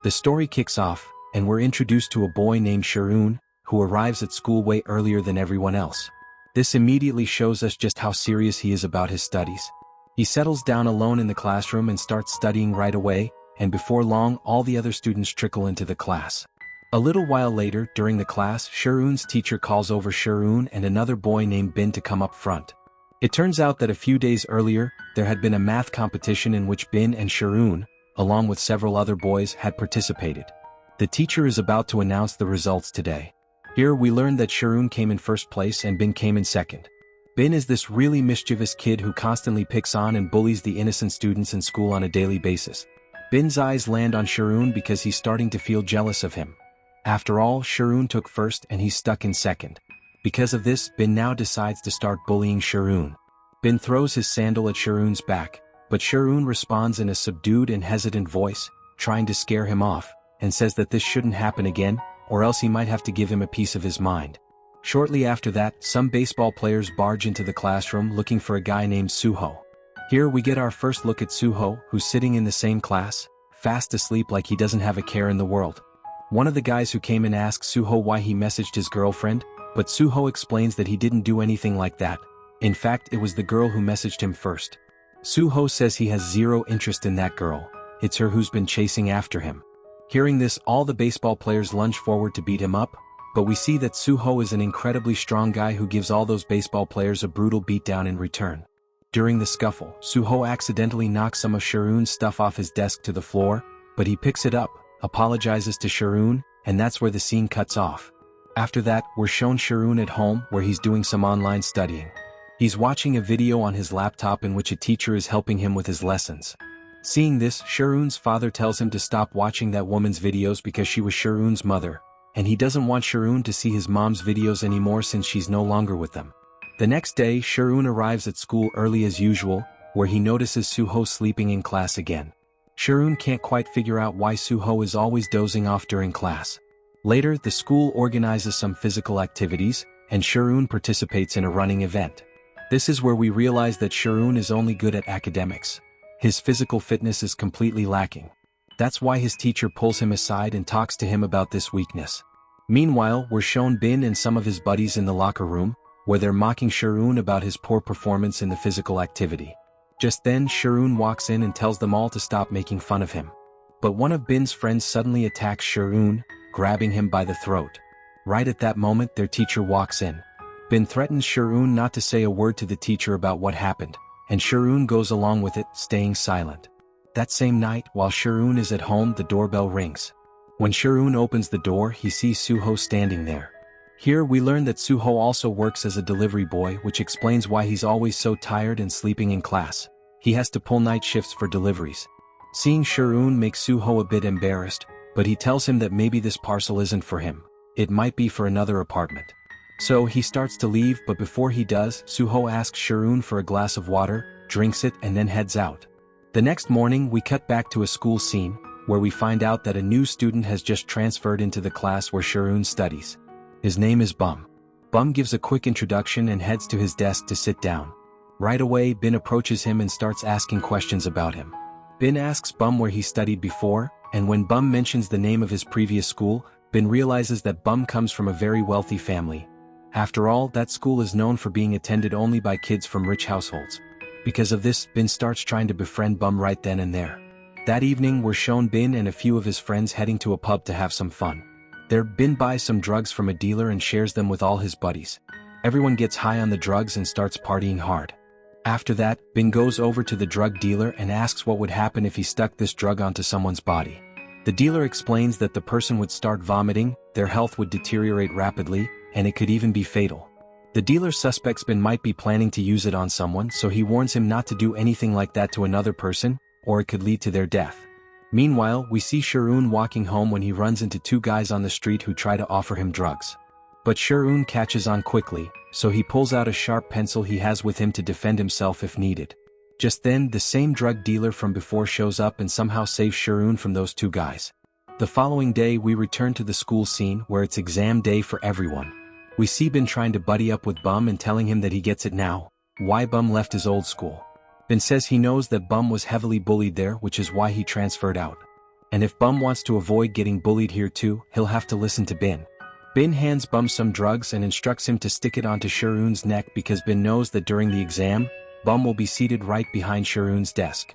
The story kicks off, and we're introduced to a boy named Sharoon, who arrives at school way earlier than everyone else. This immediately shows us just how serious he is about his studies. He settles down alone in the classroom and starts studying right away, and before long all the other students trickle into the class. A little while later, during the class, Sharoon's teacher calls over Sharoon and another boy named Bin to come up front. It turns out that a few days earlier, there had been a math competition in which Bin and Sharoon, along with several other boys, had participated. The teacher is about to announce the results today. Here we learn that Sharoon came in first place and Bin came in second. Bin is this really mischievous kid who constantly picks on and bullies the innocent students in school on a daily basis. Bin's eyes land on Sharoon because he's starting to feel jealous of him. After all, Sharoon took first and he's stuck in second. Because of this, Bin now decides to start bullying Sharoon. Bin throws his sandal at Sharoon's back, but Sharoon responds in a subdued and hesitant voice, trying to scare him off, and says that this shouldn't happen again, or else he might have to give him a piece of his mind. Shortly after that, some baseball players barge into the classroom looking for a guy named Suho. Here we get our first look at Suho, who's sitting in the same class, fast asleep like he doesn't have a care in the world. One of the guys who came in asks Suho why he messaged his girlfriend, but Suho explains that he didn't do anything like that. In fact, it was the girl who messaged him first. Suho says he has zero interest in that girl. It's her who's been chasing after him. Hearing this, all the baseball players lunge forward to beat him up, but we see that Suho is an incredibly strong guy who gives all those baseball players a brutal beatdown in return. During the scuffle, Suho accidentally knocks some of Sharoon's stuff off his desk to the floor, but he picks it up, apologizes to Sharoon, and that's where the scene cuts off. After that, we're shown Sharoon at home where he's doing some online studying. He's watching a video on his laptop in which a teacher is helping him with his lessons. Seeing this, Sharoon's father tells him to stop watching that woman's videos because she was Sharoon's mother, and he doesn't want Sharoon to see his mom's videos anymore since she's no longer with them. The next day, Sharoon arrives at school early as usual, where he notices Suho sleeping in class again. Sharoon can't quite figure out why Suho is always dozing off during class. Later, the school organizes some physical activities, and Sharoon participates in a running event. This is where we realize that Sharoon is only good at academics. His physical fitness is completely lacking. That's why his teacher pulls him aside and talks to him about this weakness. Meanwhile, we're shown Bin and some of his buddies in the locker room, where they're mocking Sharoon about his poor performance in the physical activity. Just then, Sharoon walks in and tells them all to stop making fun of him. But one of Bin's friends suddenly attacks Sharoon, grabbing him by the throat. Right at that moment, their teacher walks in. Bin threatens Sharoon not to say a word to the teacher about what happened, and Sharoon goes along with it, staying silent. That same night, while Sharoon is at home, the doorbell rings. When Sharoon opens the door, he sees Suho standing there. Here we learn that Suho also works as a delivery boy, which explains why he's always so tired and sleeping in class. He has to pull night shifts for deliveries. Seeing Sharoon makes Suho a bit embarrassed, but he tells him that maybe this parcel isn't for him. It might be for another apartment. So he starts to leave, but before he does, Suho asks Sharoon for a glass of water, drinks it, and then heads out. The next morning, we cut back to a school scene, where we find out that a new student has just transferred into the class where Sharoon studies. His name is Bum. Bum gives a quick introduction and heads to his desk to sit down. Right away, Bin approaches him and starts asking questions about him. Bin asks Bum where he studied before, and when Bum mentions the name of his previous school, Bin realizes that Bum comes from a very wealthy family. After all, that school is known for being attended only by kids from rich households. Because of this, Bin starts trying to befriend Bum right then and there. That evening, we're shown Bin and a few of his friends heading to a pub to have some fun. There, Bin buys some drugs from a dealer and shares them with all his buddies. Everyone gets high on the drugs and starts partying hard. After that, Bin goes over to the drug dealer and asks what would happen if he stuck this drug onto someone's body. The dealer explains that the person would start vomiting, their health would deteriorate rapidly, and it could even be fatal. The dealer suspects Bin might be planning to use it on someone, so he warns him not to do anything like that to another person, or it could lead to their death. Meanwhile, we see Sharoon walking home when he runs into two guys on the street who try to offer him drugs. But Sharoon catches on quickly, so he pulls out a sharp pencil he has with him to defend himself if needed. Just then, the same drug dealer from before shows up and somehow saves Sharoon from those two guys. The following day, we return to the school scene where it's exam day for everyone. We see Bin trying to buddy up with Bum and telling him that he gets it now, why Bum left his old school. Bin says he knows that Bum was heavily bullied there, which is why he transferred out. And if Bum wants to avoid getting bullied here too, he'll have to listen to Bin. Bin hands Bum some drugs and instructs him to stick it onto Sharoon's neck because Bin knows that during the exam, Bum will be seated right behind Sharoon's desk.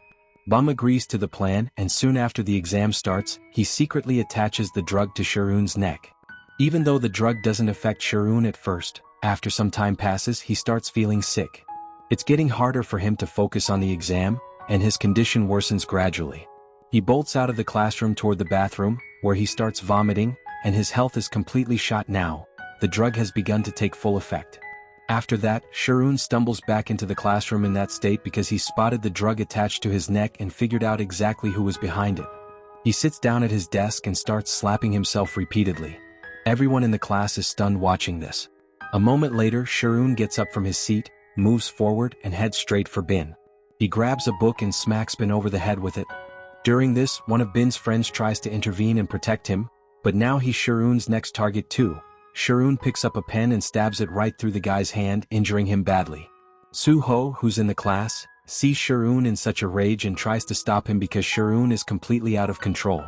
Bum agrees to the plan, and soon after the exam starts, he secretly attaches the drug to Sharoon's neck. Even though the drug doesn't affect Sharoon at first, after some time passes he starts feeling sick. It's getting harder for him to focus on the exam, and his condition worsens gradually. He bolts out of the classroom toward the bathroom, where he starts vomiting, and his health is completely shot now. The drug has begun to take full effect. After that, Sharoon stumbles back into the classroom in that state because he spotted the drug attached to his neck and figured out exactly who was behind it. He sits down at his desk and starts slapping himself repeatedly. Everyone in the class is stunned watching this. A moment later, Sharoon gets up from his seat, moves forward and heads straight for Bin. He grabs a book and smacks Bin over the head with it. During this, one of Bin's friends tries to intervene and protect him, but now he's Sharoon's next target too. Sharoon picks up a pen and stabs it right through the guy's hand, injuring him badly. Suho, who's in the class, sees Sharoon in such a rage and tries to stop him because Sharoon is completely out of control.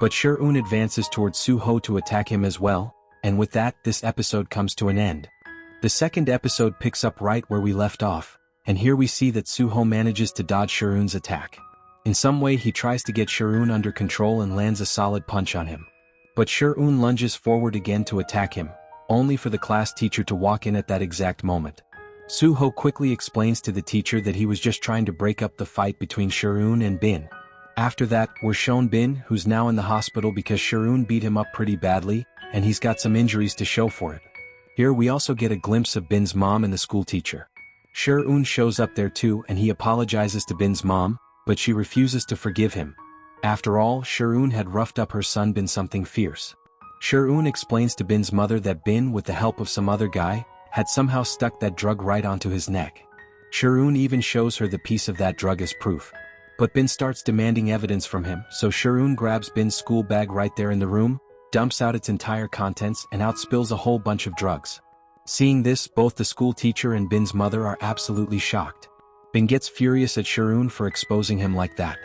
But Sharoon advances towards Suho to attack him as well, and with that, this episode comes to an end. The second episode picks up right where we left off, and here we see that Suho manages to dodge Sharoon's attack. In some way he tries to get Sharoon under control and lands a solid punch on him. But Sharoon lunges forward again to attack him, only for the class teacher to walk in at that exact moment. Suho quickly explains to the teacher that he was just trying to break up the fight between Sharoon and Bin. After that, we're shown Bin, who's now in the hospital because Sharoon beat him up pretty badly, and he's got some injuries to show for it. Here we also get a glimpse of Bin's mom and the school teacher. Sharoon shows up there too and he apologizes to Bin's mom, but she refuses to forgive him. After all, Sharoon had roughed up her son Bin something fierce. Sharoon explains to Bin's mother that Bin, with the help of some other guy, had somehow stuck that drug right onto his neck. Sharoon even shows her the piece of that drug as proof. But Bin starts demanding evidence from him, so Sharoon grabs Bin's school bag right there in the room, dumps out its entire contents and out spills a whole bunch of drugs. Seeing this, both the school teacher and Bin's mother are absolutely shocked. Bin gets furious at Sharoon for exposing him like that.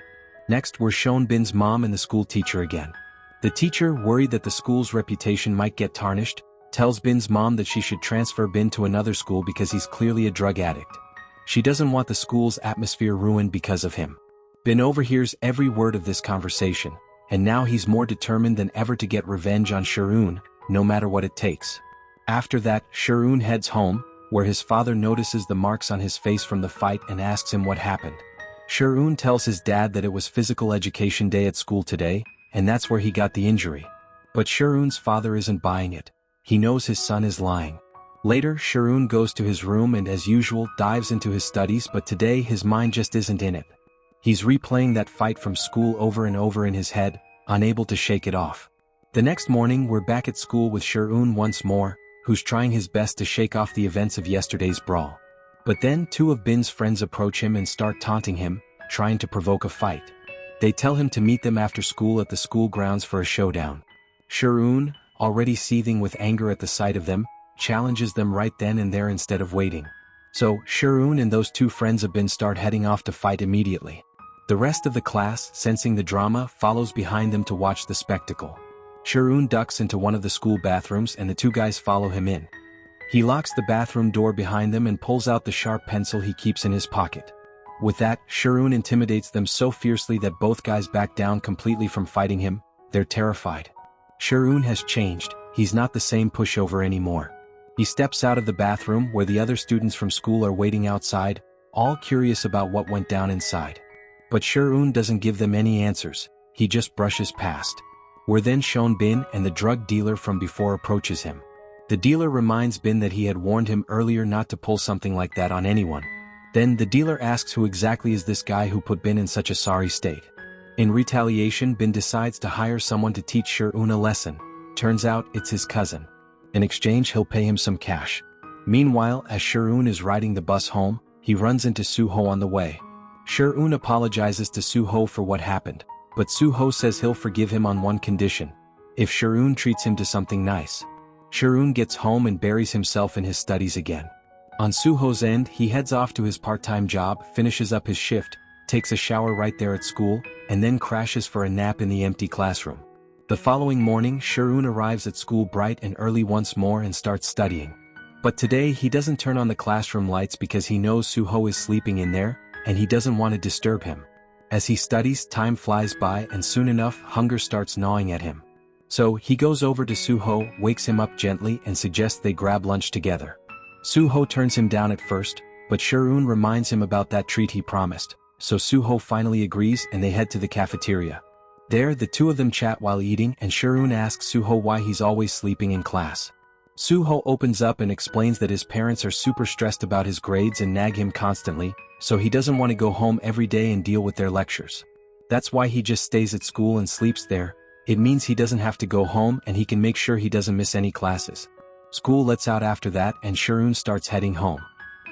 Next, we're shown Bin's mom and the school teacher again. The teacher, worried that the school's reputation might get tarnished, tells Bin's mom that she should transfer Bin to another school because he's clearly a drug addict. She doesn't want the school's atmosphere ruined because of him. Bin overhears every word of this conversation, and now he's more determined than ever to get revenge on Sharoon, no matter what it takes. After that, Sharoon heads home, where his father notices the marks on his face from the fight and asks him what happened. Sharoon tells his dad that it was physical education day at school today, and that's where he got the injury. But Sharoon's father isn't buying it. He knows his son is lying. Later, Sharoon goes to his room and as usual dives into his studies, but today his mind just isn't in it. He's replaying that fight from school over and over in his head, unable to shake it off. The next morning we're back at school with Sharoon once more, who's trying his best to shake off the events of yesterday's brawl. But then two of Bin's friends approach him and start taunting him, trying to provoke a fight. They tell him to meet them after school at the school grounds for a showdown. Sharoon, already seething with anger at the sight of them, challenges them right then and there instead of waiting. So, Sharoon and those two friends of Bin start heading off to fight immediately. The rest of the class, sensing the drama, follows behind them to watch the spectacle. Sharoon ducks into one of the school bathrooms and the two guys follow him in. He locks the bathroom door behind them and pulls out the sharp pencil he keeps in his pocket. With that, Sharoon intimidates them so fiercely that both guys back down completely from fighting him. They're terrified. Sharoon has changed, he's not the same pushover anymore. He steps out of the bathroom where the other students from school are waiting outside, all curious about what went down inside. But Sharoon doesn't give them any answers, he just brushes past. We're then shown Bin and the drug dealer from before approaches him. The dealer reminds Bin that he had warned him earlier not to pull something like that on anyone. Then the dealer asks who exactly is this guy who put Bin in such a sorry state. In retaliation, Bin decides to hire someone to teach Sharoon a lesson. Turns out it's his cousin. In exchange, he'll pay him some cash. Meanwhile, as Sharoon is riding the bus home, he runs into Suho on the way. Sharoon apologizes to Suho for what happened, but Suho says he'll forgive him on one condition: if Sharoon treats him to something nice. Sharoon gets home and buries himself in his studies again. On Suho's end, he heads off to his part-time job, finishes up his shift, takes a shower right there at school, and then crashes for a nap in the empty classroom. The following morning, Sharoon arrives at school bright and early once more and starts studying. But today he doesn't turn on the classroom lights because he knows Suho is sleeping in there, and he doesn't want to disturb him. As he studies, time flies by and soon enough hunger starts gnawing at him. So he goes over to Suho, wakes him up gently and suggests they grab lunch together. Suho turns him down at first, but Sharoon reminds him about that treat he promised, so Suho finally agrees and they head to the cafeteria. There the two of them chat while eating and Sharoon asks Suho why he's always sleeping in class. Suho opens up and explains that his parents are super stressed about his grades and nag him constantly, so he doesn't want to go home every day and deal with their lectures. That's why he just stays at school and sleeps there. It means he doesn't have to go home and he can make sure he doesn't miss any classes. School lets out after that and Sharoon starts heading home.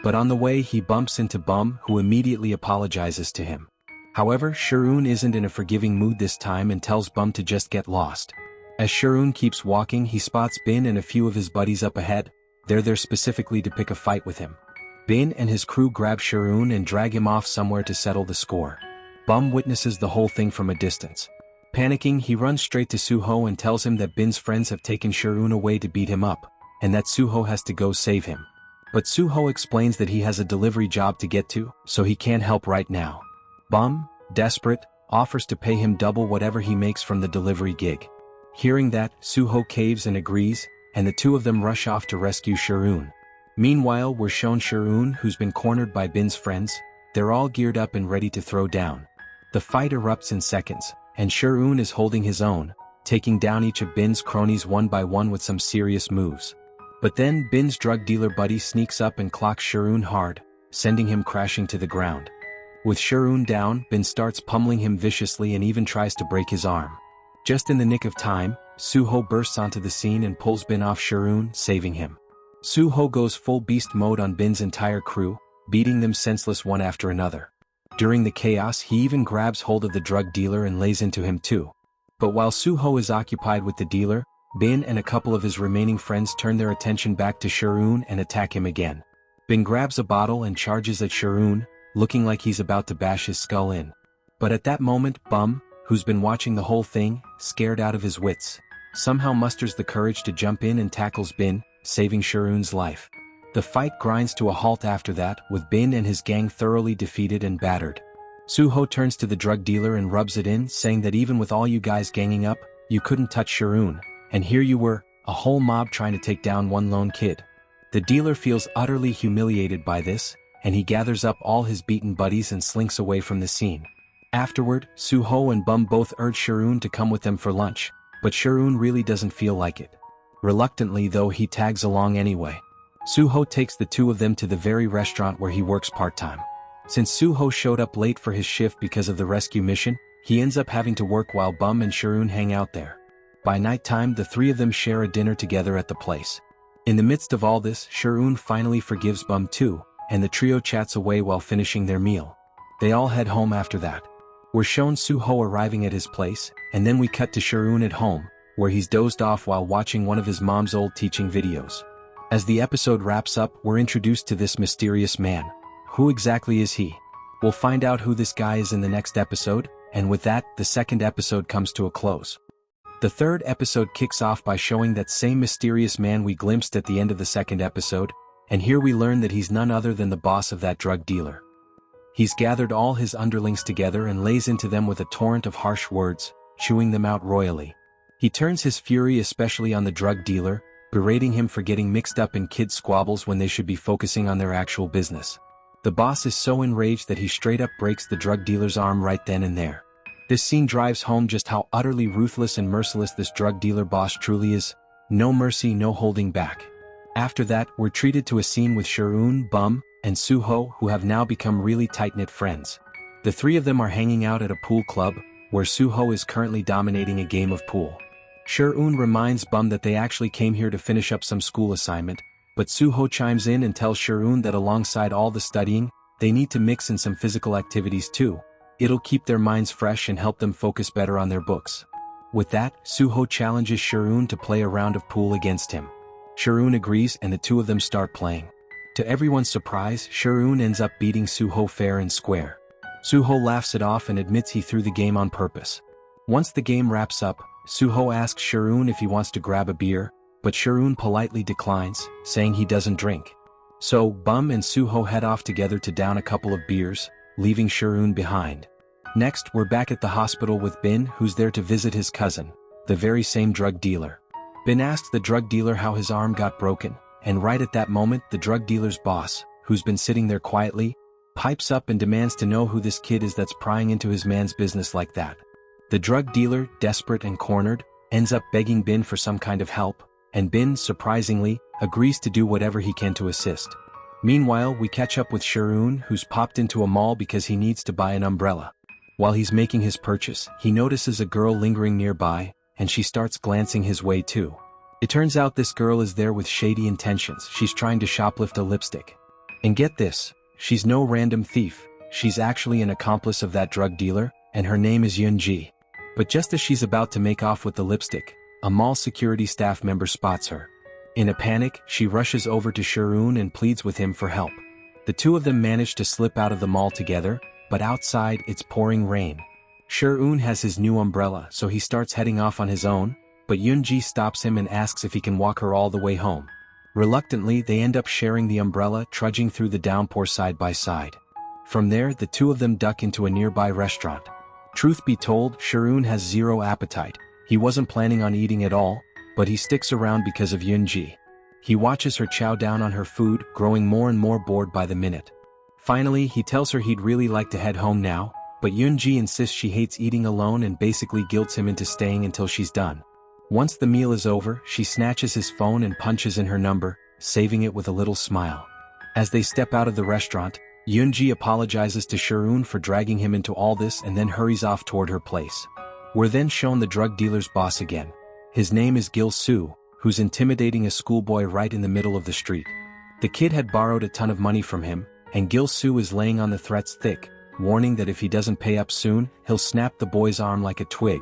But on the way he bumps into Bum, who immediately apologizes to him. However, Sharoon isn't in a forgiving mood this time and tells Bum to just get lost. As Sharoon keeps walking, he spots Bin and a few of his buddies up ahead. They're there specifically to pick a fight with him. Bin and his crew grab Sharoon and drag him off somewhere to settle the score. Bum witnesses the whole thing from a distance. Panicking, he runs straight to Suho and tells him that Bin's friends have taken Sharoon away to beat him up, and that Suho has to go save him. But Suho explains that he has a delivery job to get to, so he can't help right now. Bum, desperate, offers to pay him double whatever he makes from the delivery gig. Hearing that, Suho caves and agrees, and the two of them rush off to rescue Sharoon. Meanwhile, we're shown Sharoon, who's been cornered by Bin's friends. They're all geared up and ready to throw down. The fight erupts in seconds, and Sharoon is holding his own, taking down each of Bin's cronies one by one with some serious moves. But then Bin's drug dealer buddy sneaks up and clocks Sharoon hard, sending him crashing to the ground. With Sharoon down, Bin starts pummeling him viciously and even tries to break his arm. Just in the nick of time, Suho bursts onto the scene and pulls Bin off Sharoon, saving him. Suho goes full beast mode on Bin's entire crew, beating them senseless one after another. During the chaos, he even grabs hold of the drug dealer and lays into him too. But while Suho is occupied with the dealer, Bin and a couple of his remaining friends turn their attention back to Sharoon and attack him again. Bin grabs a bottle and charges at Sharoon, looking like he's about to bash his skull in. But at that moment, Bum, who's been watching the whole thing, scared out of his wits, somehow musters the courage to jump in and tackles Bin, saving Sharoon's life. The fight grinds to a halt after that, with Bin and his gang thoroughly defeated and battered. Suho turns to the drug dealer and rubs it in, saying that even with all you guys ganging up, you couldn't touch Sharoon, and here you were, a whole mob trying to take down one lone kid. The dealer feels utterly humiliated by this, and he gathers up all his beaten buddies and slinks away from the scene. Afterward, Suho and Bum both urge Sharoon to come with them for lunch, but Sharoon really doesn't feel like it. Reluctantly though, he tags along anyway. Suho takes the two of them to the very restaurant where he works part-time. Since Suho showed up late for his shift because of the rescue mission, he ends up having to work while Bum and Sharoon hang out there. By nighttime, the three of them share a dinner together at the place. In the midst of all this, Sharoon finally forgives Bum too, and the trio chats away while finishing their meal. They all head home after that. We're shown Suho arriving at his place, and then we cut to Sharoon at home, where he's dozed off while watching one of his mom's old teaching videos. As the episode wraps up, we're introduced to this mysterious man. Who exactly is he? We'll find out who this guy is in the next episode, and with that, the second episode comes to a close. The third episode kicks off by showing that same mysterious man we glimpsed at the end of the second episode, and here we learn that he's none other than the boss of that drug dealer. He's gathered all his underlings together and lays into them with a torrent of harsh words, chewing them out royally. He turns his fury especially on the drug dealer, berating him for getting mixed up in kid squabbles when they should be focusing on their actual business. The boss is so enraged that he straight up breaks the drug dealer's arm right then and there. This scene drives home just how utterly ruthless and merciless this drug dealer boss truly is. No mercy, no holding back. After that, we're treated to a scene with Sharoon, Bum, and Suho, who have now become really tight-knit friends. The three of them are hanging out at a pool club, where Suho is currently dominating a game of pool. Sharoon reminds Bum that they actually came here to finish up some school assignment, but Suho chimes in and tells Sharoon that alongside all the studying, they need to mix in some physical activities too. It'll keep their minds fresh and help them focus better on their books. With that, Suho challenges Sharoon to play a round of pool against him. Sharoon agrees and the two of them start playing. To everyone's surprise, Sharoon ends up beating Suho fair and square. Suho laughs it off and admits he threw the game on purpose. Once the game wraps up, Suho asks Sharoon if he wants to grab a beer, but Sharoon politely declines, saying he doesn't drink. So, Bum and Suho head off together to down a couple of beers, leaving Sharoon behind. Next, we're back at the hospital with Bin, who's there to visit his cousin, the very same drug dealer. Bin asks the drug dealer how his arm got broken, and right at that moment the drug dealer's boss, who's been sitting there quietly, pipes up and demands to know who this kid is that's prying into his man's business like that. The drug dealer, desperate and cornered, ends up begging Bin for some kind of help, and Bin, surprisingly, agrees to do whatever he can to assist. Meanwhile, we catch up with Sharoon, who's popped into a mall because he needs to buy an umbrella. While he's making his purchase, he notices a girl lingering nearby, and she starts glancing his way too. It turns out this girl is there with shady intentions. She's trying to shoplift a lipstick. And get this, she's no random thief, she's actually an accomplice of that drug dealer, and her name is Yoonji. But just as she's about to make off with the lipstick, a mall security staff member spots her. In a panic, she rushes over to Sharoon and pleads with him for help. The two of them manage to slip out of the mall together, but outside it's pouring rain. Sharoon has his new umbrella, so he starts heading off on his own, but Yoonji stops him and asks if he can walk her all the way home. Reluctantly, they end up sharing the umbrella, trudging through the downpour side by side. From there, the two of them duck into a nearby restaurant. Truth be told, Sharoon has zero appetite. He wasn't planning on eating at all, but he sticks around because of Yoonji. He watches her chow down on her food, growing more and more bored by the minute. Finally, he tells her he'd really like to head home now, but Yoonji insists she hates eating alone and basically guilts him into staying until she's done. Once the meal is over, she snatches his phone and punches in her number, saving it with a little smile. As they step out of the restaurant, Yoonji apologizes to Sharoon for dragging him into all this and then hurries off toward her place. We're then shown the drug dealer's boss again. His name is Gil-soo, who's intimidating a schoolboy right in the middle of the street. The kid had borrowed a ton of money from him, and Gil-soo is laying on the threats thick, warning that if he doesn't pay up soon, he'll snap the boy's arm like a twig.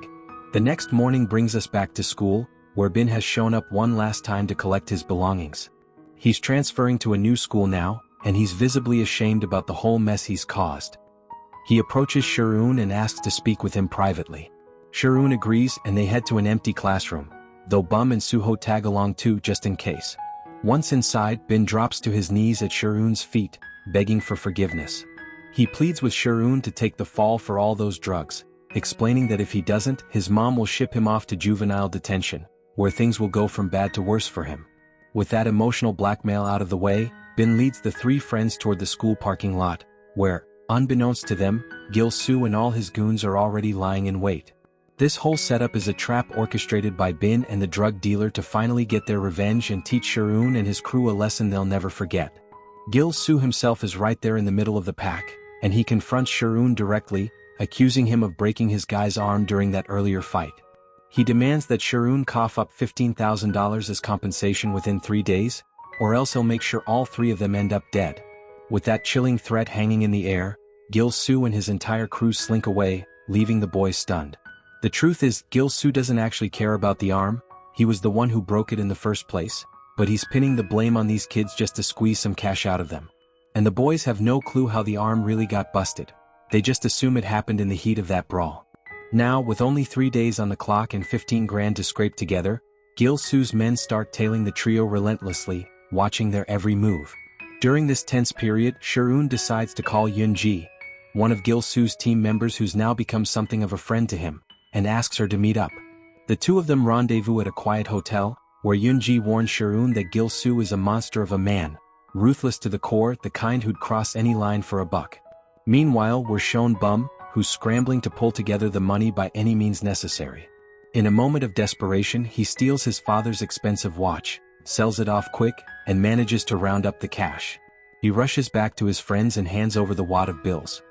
The next morning brings us back to school, where Bin has shown up one last time to collect his belongings. He's transferring to a new school now, and he's visibly ashamed about the whole mess he's caused. He approaches Sharoon and asks to speak with him privately. Sharoon agrees and they head to an empty classroom, though Bum and Suho tag along too just in case. Once inside, Bin drops to his knees at Sharoon's feet, begging for forgiveness. He pleads with Sharoon to take the fall for all those drugs, explaining that if he doesn't, his mom will ship him off to juvenile detention, where things will go from bad to worse for him. With that emotional blackmail out of the way, Bin leads the three friends toward the school parking lot, where, unbeknownst to them, Gil-soo and all his goons are already lying in wait. This whole setup is a trap orchestrated by Bin and the drug dealer to finally get their revenge and teach Sharoon and his crew a lesson they'll never forget. Gil-soo himself is right there in the middle of the pack, and he confronts Sharoon directly, accusing him of breaking his guy's arm during that earlier fight. He demands that Sharoon cough up $15,000 as compensation within 3 days, or else he'll make sure all three of them end up dead. With that chilling threat hanging in the air, Gil-soo and his entire crew slink away, leaving the boys stunned. The truth is, Gil-soo doesn't actually care about the arm. He was the one who broke it in the first place, but he's pinning the blame on these kids just to squeeze some cash out of them. And the boys have no clue how the arm really got busted. They just assume it happened in the heat of that brawl. Now, with only 3 days on the clock and 15 grand to scrape together, Gil-soo's men start tailing the trio relentlessly, watching their every move. During this tense period, Sharoon decides to call Yoonji, one of Gil-soo's team members who's now become something of a friend to him, and asks her to meet up. The two of them rendezvous at a quiet hotel, where Yoonji warns Sharoon that Gil-soo is a monster of a man, ruthless to the core, the kind who'd cross any line for a buck. Meanwhile, we're shown Bum, who's scrambling to pull together the money by any means necessary. In a moment of desperation, he steals his father's expensive watch, sells it off quick, and manages to round up the cash. He rushes back to his friends and hands over the wad of bills.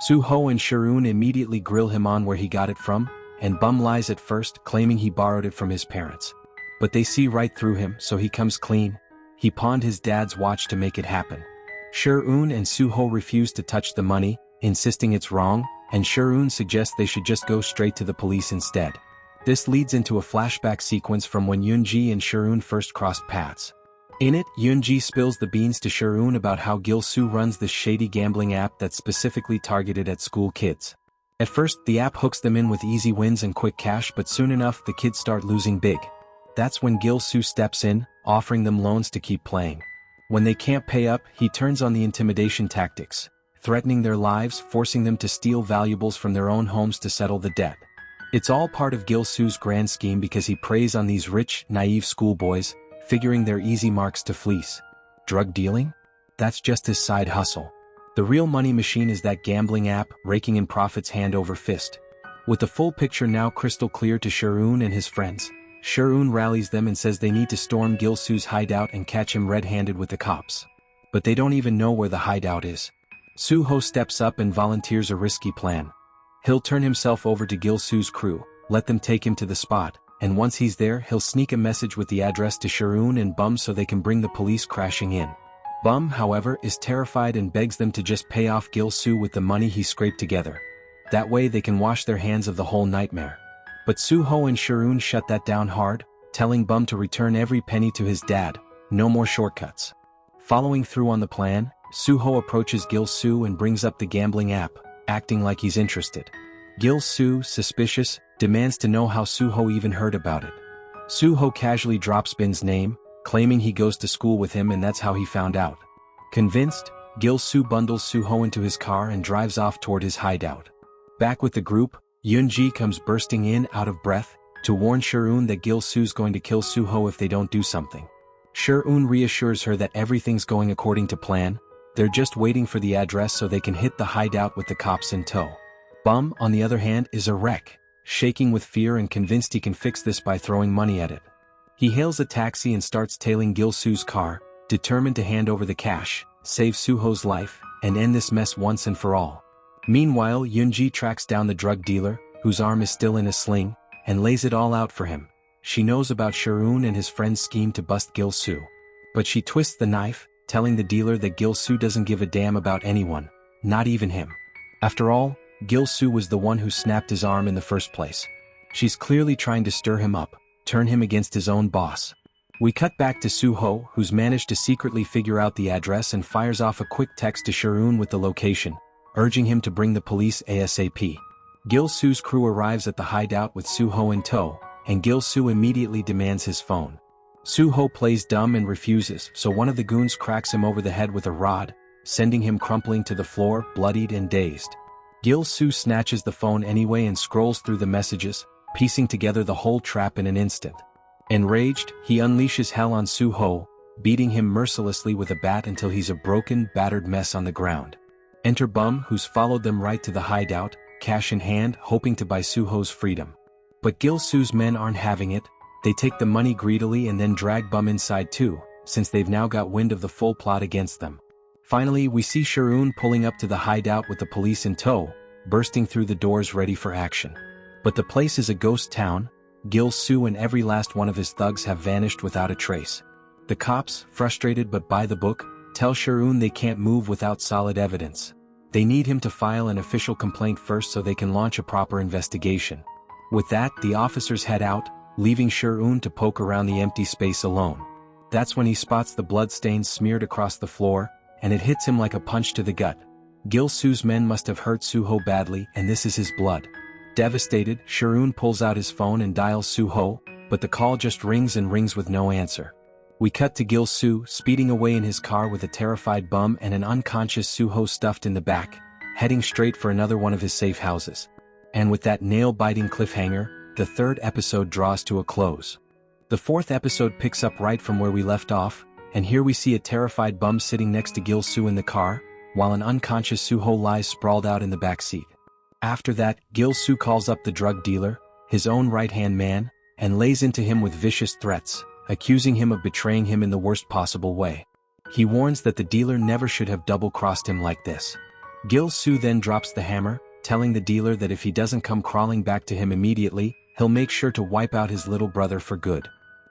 Suho and Sharoon immediately grill him on where he got it from, and Bum lies at first, claiming he borrowed it from his parents. But they see right through him, so he comes clean. He pawned his dad's watch to make it happen. Sharoon and Suho refuse to touch the money, insisting it's wrong, and Sharoon suggests they should just go straight to the police instead. This leads into a flashback sequence from when Yoonji and Sharoon first crossed paths. In it, Yoonji spills the beans to Sharoon about how Gil-soo runs this shady gambling app that's specifically targeted at school kids. At first, the app hooks them in with easy wins and quick cash, but soon enough the kids start losing big. That's when Gil-soo steps in, offering them loans to keep playing. When they can't pay up, he turns on the intimidation tactics, threatening their lives, forcing them to steal valuables from their own homes to settle the debt. It's all part of Gil-soo's grand scheme because he preys on these rich, naive schoolboys, figuring their easy marks to fleece. Drug dealing? That's just his side hustle. The real money machine is that gambling app, raking in profits hand over fist. With the full picture now crystal clear to Sharoon and his friends, Sharoon rallies them and says they need to storm Gil-soo's hideout and catch him red-handed with the cops. But they don't even know where the hideout is. Soo-ho steps up and volunteers a risky plan. He'll turn himself over to Gil-soo's crew, let them take him to the spot, and once he's there he'll sneak a message with the address to Sharoon and Bum so they can bring the police crashing in. Bum, however, is terrified and begs them to just pay off Gil-soo with the money he scraped together. That way they can wash their hands of the whole nightmare. But Soo-ho and Sharoon shut that down hard, telling Bum to return every penny to his dad, no more shortcuts. Following through on the plan, Soo-ho approaches Gil-soo and brings up the gambling app, acting like he's interested. Gil-soo, suspicious, demands to know how Soo-ho even heard about it. Soo-ho casually drops Bin's name, claiming he goes to school with him and that's how he found out. Convinced, Gil-soo bundles Soo-ho into his car and drives off toward his hideout. Back with the group, Yoonji comes bursting in out of breath, to warn Sharoon that Gil-soo's going to kill Soo-ho if they don't do something. Sharoon reassures her that everything's going according to plan, they're just waiting for the address so they can hit the hideout with the cops in tow. Bum, on the other hand, is a wreck, shaking with fear and convinced he can fix this by throwing money at it. He hails a taxi and starts tailing Gil-soo's car, determined to hand over the cash, save Soo-ho's life, and end this mess once and for all. Meanwhile, Yoonji tracks down the drug dealer, whose arm is still in a sling, and lays it all out for him. She knows about Sharoon and his friend's scheme to bust Gil-soo. But she twists the knife, telling the dealer that Gil-soo doesn't give a damn about anyone, not even him. After all, Gil-soo was the one who snapped his arm in the first place. She's clearly trying to stir him up, turn him against his own boss. We cut back to Soo-ho, who's managed to secretly figure out the address and fires off a quick text to Sharoon with the location, urging him to bring the police ASAP. Gil-soo's crew arrives at the hideout with Soo-ho in tow, and Gil-soo immediately demands his phone. Soo-ho plays dumb and refuses, so one of the goons cracks him over the head with a rod, sending him crumpling to the floor, bloodied and dazed. Gil-soo snatches the phone anyway and scrolls through the messages, piecing together the whole trap in an instant. Enraged, he unleashes hell on Soo-ho, beating him mercilessly with a bat until he's a broken, battered mess on the ground. Enter Bum, who's followed them right to the hideout, cash in hand, hoping to buy Soo-ho's freedom. But Gil-soo's men aren't having it. They take the money greedily and then drag Bum inside too, since they've now got wind of the full plot against them. Finally, we see Sharoon pulling up to the hideout with the police in tow, bursting through the doors ready for action. But the place is a ghost town. Gil-soo and every last one of his thugs have vanished without a trace. The cops, frustrated but by the book, tell Sharoon they can't move without solid evidence. They need him to file an official complaint first so they can launch a proper investigation. With that, the officers head out, leaving Sharoon to poke around the empty space alone. That's when he spots the bloodstains smeared across the floor, and it hits him like a punch to the gut. Gil-soo's men must have hurt Soo-ho badly, and this is his blood. Devastated, Sharoon pulls out his phone and dials Soo-ho, but the call just rings and rings with no answer. We cut to Gil-soo speeding away in his car with a terrified Bum and an unconscious Soo-ho stuffed in the back, heading straight for another one of his safe houses. And with that nail-biting cliffhanger, the third episode draws to a close. The fourth episode picks up right from where we left off, and here we see a terrified Bum sitting next to Gil-soo in the car, while an unconscious Soo-ho lies sprawled out in the back seat. After that, Gil-soo calls up the drug dealer, his own right-hand man, and lays into him with vicious threats, accusing him of betraying him in the worst possible way. He warns that the dealer never should have double-crossed him like this. Gil-soo then drops the hammer, telling the dealer that if he doesn't come crawling back to him immediately, he'll make sure to wipe out his little brother for good.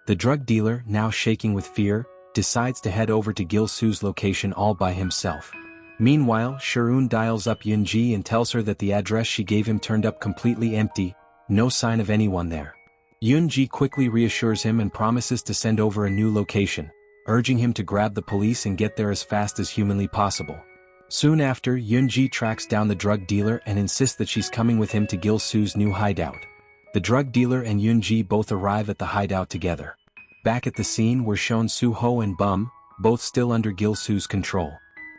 The drug dealer, now shaking with fear, decides to head over to Gil-soo's location all by himself. Meanwhile, Sharoon dials up Yoonji and tells her that the address she gave him turned up completely empty, no sign of anyone there. Yoonji quickly reassures him and promises to send over a new location, urging him to grab the police and get there as fast as humanly possible. Soon after, Yoonji tracks down the drug dealer and insists that she's coming with him to Gil-soo's new hideout. The drug dealer and Yoonji both arrive at the hideout together. Back at the scene, we're shown Soo-ho and Bum, both still under Gil-soo's control.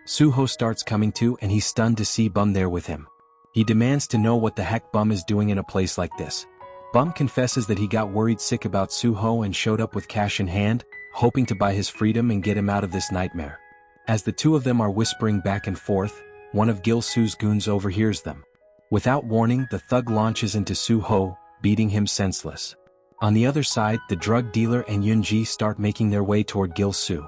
Soo-ho starts coming to and he's stunned to see Bum there with him. He demands to know what the heck Bum is doing in a place like this. Bum confesses that he got worried sick about Soo-ho and showed up with cash in hand, hoping to buy his freedom and get him out of this nightmare. As the two of them are whispering back and forth, one of Gil-soo's goons overhears them. Without warning, the thug launches into Soo-ho, beating him senseless. On the other side, the drug dealer and Yoonji start making their way toward Gil-soo.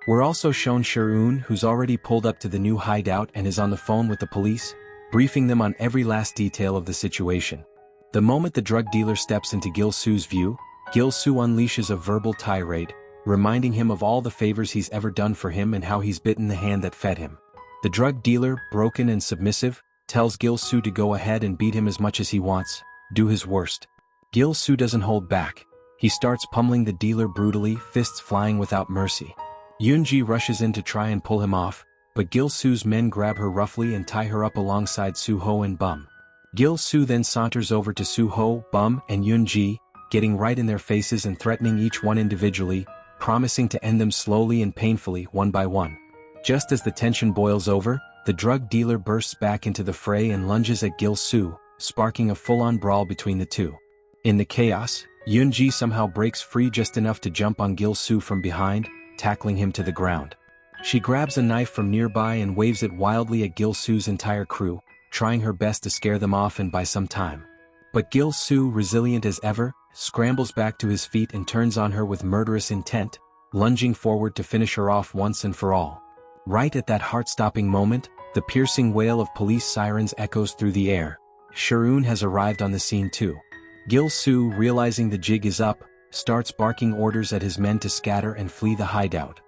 We're also shown Soo-eun, who's already pulled up to the new hideout and is on the phone with the police, briefing them on every last detail of the situation. The moment the drug dealer steps into Gil-soo's view, Gil-soo unleashes a verbal tirade, reminding him of all the favors he's ever done for him and how he's bitten the hand that fed him. The drug dealer, broken and submissive, tells Gil-soo to go ahead and beat him as much as he wants, do his worst. Gil-soo doesn't hold back. He starts pummeling the dealer brutally, fists flying without mercy. Yoonji rushes in to try and pull him off, but Gil-soo's men grab her roughly and tie her up alongside Soo-ho and Bum. Gil-soo then saunters over to Soo-ho, Bum, and Yoonji, getting right in their faces and threatening each one individually, promising to end them slowly and painfully, one by one. Just as the tension boils over, the drug dealer bursts back into the fray and lunges at Gil-soo, sparking a full-on brawl between the two. In the chaos, Yoonji somehow breaks free just enough to jump on Gil-soo from behind, tackling him to the ground. She grabs a knife from nearby and waves it wildly at Gil-soo's entire crew, trying her best to scare them off and buy some time. But Gil-soo, resilient as ever, scrambles back to his feet and turns on her with murderous intent, lunging forward to finish her off once and for all. Right at that heart-stopping moment, the piercing wail of police sirens echoes through the air. Soo-eun has arrived on the scene too. Gil-soo, realizing the jig is up, starts barking orders at his men to scatter and flee the hideout.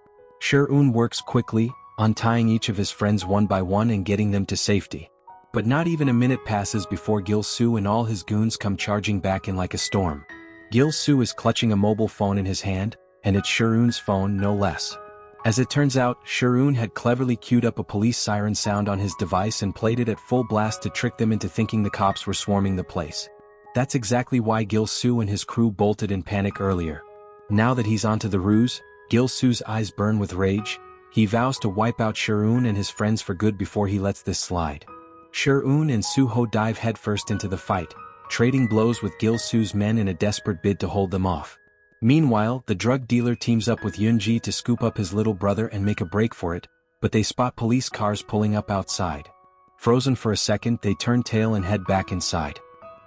Soo-eun works quickly, untying each of his friends one by one and getting them to safety. But not even a minute passes before Gil-soo and all his goons come charging back in like a storm. Gil-soo is clutching a mobile phone in his hand, and it's Soo-eun's phone no less. As it turns out, Soo-eun had cleverly queued up a police siren sound on his device and played it at full blast to trick them into thinking the cops were swarming the place. That's exactly why Gil-soo and his crew bolted in panic earlier. Now that he's onto the ruse, Gil-soo's eyes burn with rage. He vows to wipe out Soo-eun and his friends for good before he lets this slide. Soo-eun and Soo-ho dive headfirst into the fight, trading blows with Gil-soo's men in a desperate bid to hold them off. Meanwhile, the drug dealer teams up with Yoonji to scoop up his little brother and make a break for it, but they spot police cars pulling up outside. Frozen for a second, they turn tail and head back inside.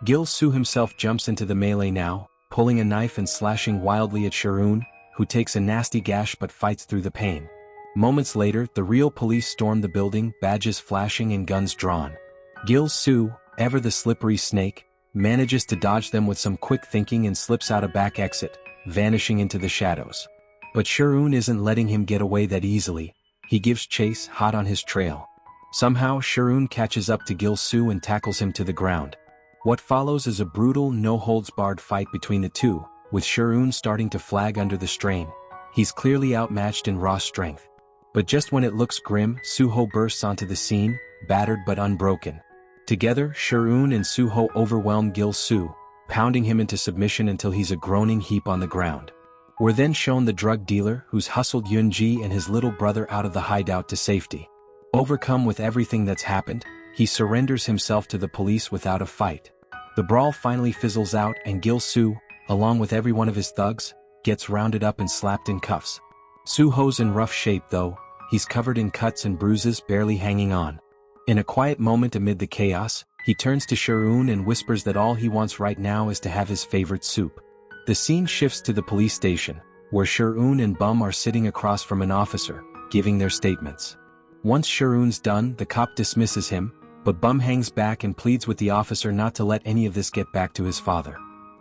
Gil-soo himself jumps into the melee now, pulling a knife and slashing wildly at Soo-eun, who takes a nasty gash but fights through the pain. Moments later, the real police storm the building, badges flashing and guns drawn. Gil-soo, ever the slippery snake, manages to dodge them with some quick thinking and slips out a back exit, vanishing into the shadows. But Soo-eun isn't letting him get away that easily. He gives chase, hot on his trail. Somehow, Soo-eun catches up to Gil-soo and tackles him to the ground. What follows is a brutal, no-holds-barred fight between the two, with Soo-eun starting to flag under the strain. He's clearly outmatched in raw strength. But just when it looks grim, Soo-ho bursts onto the scene, battered but unbroken. Together, Soo-eun and Soo-ho overwhelm Gil-soo, pounding him into submission until he's a groaning heap on the ground. We're then shown the drug dealer, who's hustled Yoonji and his little brother out of the hideout to safety. Overcome with everything that's happened, he surrenders himself to the police without a fight. The brawl finally fizzles out and Gil-soo, along with every one of his thugs, gets rounded up and slapped in cuffs. Soo-ho's in rough shape though. He's covered in cuts and bruises, barely hanging on. In a quiet moment amid the chaos, he turns to Soo-eun and whispers that all he wants right now is to have his favorite soup. The scene shifts to the police station, where Soo-eun and Bum are sitting across from an officer, giving their statements. Once Soo-eun's done, the cop dismisses him, but Bum hangs back and pleads with the officer not to let any of this get back to his father.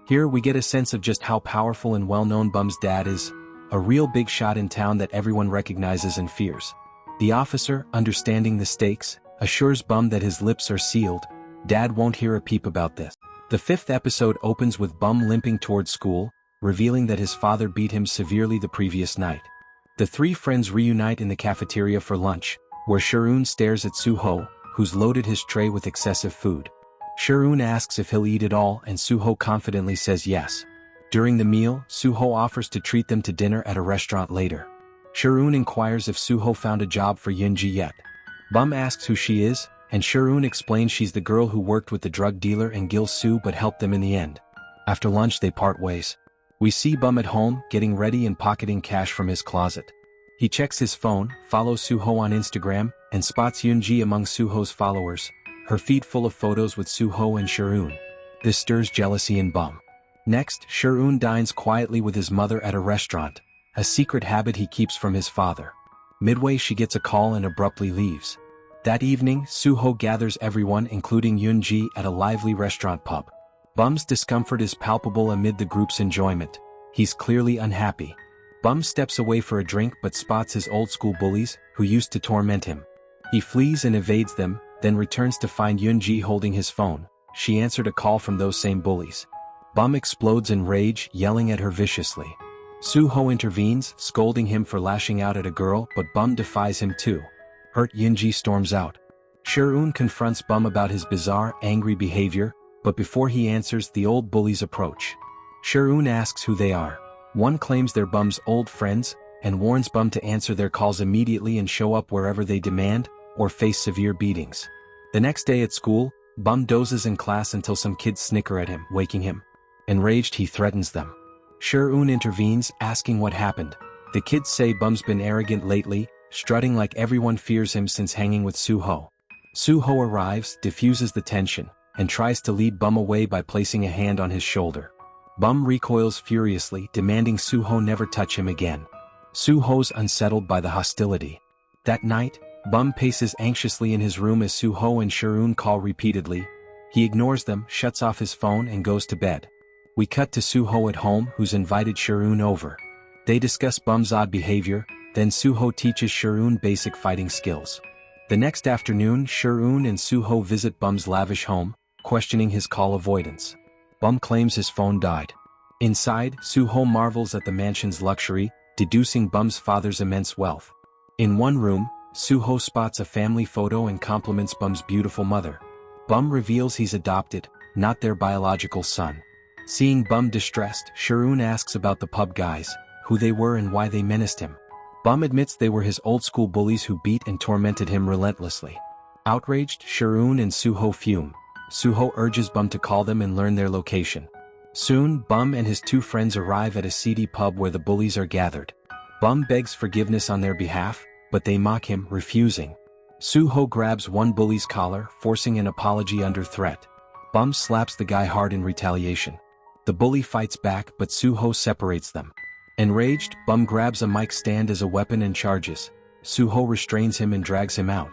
Here we get a sense of just how powerful and well-known Bum's dad is, a real big shot in town that everyone recognizes and fears. The officer, understanding the stakes, assures Bum that his lips are sealed. Dad won't hear a peep about this. The 5th episode opens with Bum limping towards school, revealing that his father beat him severely the previous night. The three friends reunite in the cafeteria for lunch, where Sharoon stares at Suho, who's loaded his tray with excessive food. Sharoon asks if he'll eat it all and Suho confidently says yes. During the meal, Suho offers to treat them to dinner at a restaurant later. Sharoon inquires if Suho found a job for Yoonji yet. Bum asks who she is, and Sharoon explains she's the girl who worked with the drug dealer and Gil-soo but helped them in the end. After lunch they part ways. We see Bum at home, getting ready and pocketing cash from his closet. He checks his phone, follows Suho on Instagram, and spots Yoonji among Suho's followers, her feed full of photos with Suho and Sharoon. This stirs jealousy in Bum. Next, Sharoon dines quietly with his mother at a restaurant, a secret habit he keeps from his father. Midway she gets a call and abruptly leaves. That evening, Suho gathers everyone including Yoonji at a lively restaurant pub. Bum's discomfort is palpable amid the group's enjoyment. He's clearly unhappy. Bum steps away for a drink but spots his old-school bullies, who used to torment him. He flees and evades them, then returns to find Yoonji holding his phone. She answered a call from those same bullies. Bum explodes in rage, yelling at her viciously. Suho intervenes, scolding him for lashing out at a girl, but Bum defies him too. Hurt, Yoonji storms out. Sharoon confronts Bum about his bizarre, angry behavior, but before he answers the old bullies approach. Sharoon asks who they are. One claims they're Bum's old friends, and warns Bum to answer their calls immediately and show up wherever they demand, or face severe beatings. The next day at school, Bum dozes in class until some kids snicker at him, waking him. Enraged he threatens them. Sharoon intervenes, asking what happened. The kids say Bum's been arrogant lately, strutting like everyone fears him since hanging with Suho. Suho arrives, diffuses the tension, and tries to lead Bum away by placing a hand on his shoulder. Bum recoils furiously, demanding Suho never touch him again. Suho's unsettled by the hostility. That night, Bum paces anxiously in his room as Suho and Sharoon call repeatedly. He ignores them, shuts off his phone and goes to bed. We cut to Suho at home, who's invited Sharoon over. They discuss Bum's odd behavior, then Suho teaches Sharoon basic fighting skills. The next afternoon, Sharoon and Suho visit Bum's lavish home, questioning his call avoidance. Bum claims his phone died. Inside, Suho marvels at the mansion's luxury, deducing Bum's father's immense wealth. In one room, Suho spots a family photo and compliments Bum's beautiful mother. Bum reveals he's adopted, not their biological son. Seeing Bum distressed, Sharoon asks about the pub guys, who they were and why they menaced him. Bum admits they were his old-school bullies who beat and tormented him relentlessly. Outraged, Sharoon and Suho fume. Suho urges Bum to call them and learn their location. Soon, Bum and his two friends arrive at a seedy pub where the bullies are gathered. Bum begs forgiveness on their behalf, but they mock him, refusing. Suho grabs one bully's collar, forcing an apology under threat. Bum slaps the guy hard in retaliation. The bully fights back but Suho separates them. Enraged, Bum grabs a mic stand as a weapon and charges. Suho restrains him and drags him out.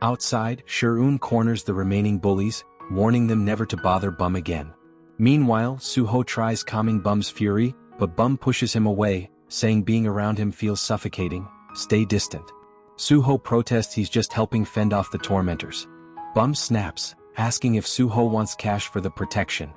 Outside, Sharoon corners the remaining bullies, warning them never to bother Bum again. Meanwhile, Suho tries calming Bum's fury, but Bum pushes him away, saying being around him feels suffocating, stay distant. Suho protests he's just helping fend off the tormentors. Bum snaps, asking if Suho wants cash for the protection.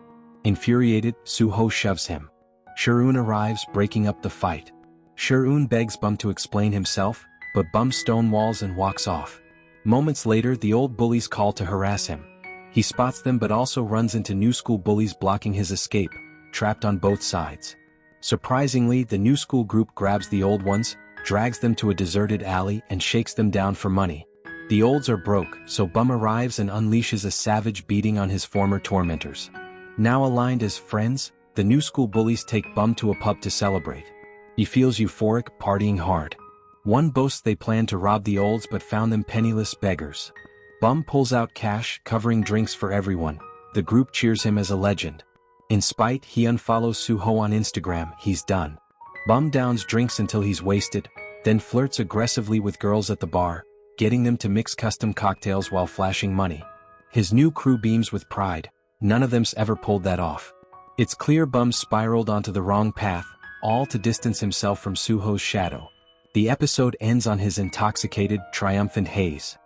Infuriated, Suho shoves him. Sharoon arrives, breaking up the fight. Sharoon begs Bum to explain himself, but Bum stonewalls and walks off. Moments later, the old bullies call to harass him. He spots them but also runs into new school bullies blocking his escape, trapped on both sides. Surprisingly, the new school group grabs the old ones, drags them to a deserted alley and shakes them down for money. The olds are broke, so Bum arrives and unleashes a savage beating on his former tormentors. Now aligned as friends, the new school bullies take Bum to a pub to celebrate. He feels euphoric, partying hard. One boasts they planned to rob the olds but found them penniless beggars. Bum pulls out cash, covering drinks for everyone. The group cheers him as a legend. In spite, he unfollows Suho on Instagram. He's done. Bum downs drinks until he's wasted, then flirts aggressively with girls at the bar, getting them to mix custom cocktails while flashing money. His new crew beams with pride. None of them's ever pulled that off. It's clear Bum spiraled onto the wrong path, all to distance himself from Suho's shadow. The episode ends on his intoxicated, triumphant haze.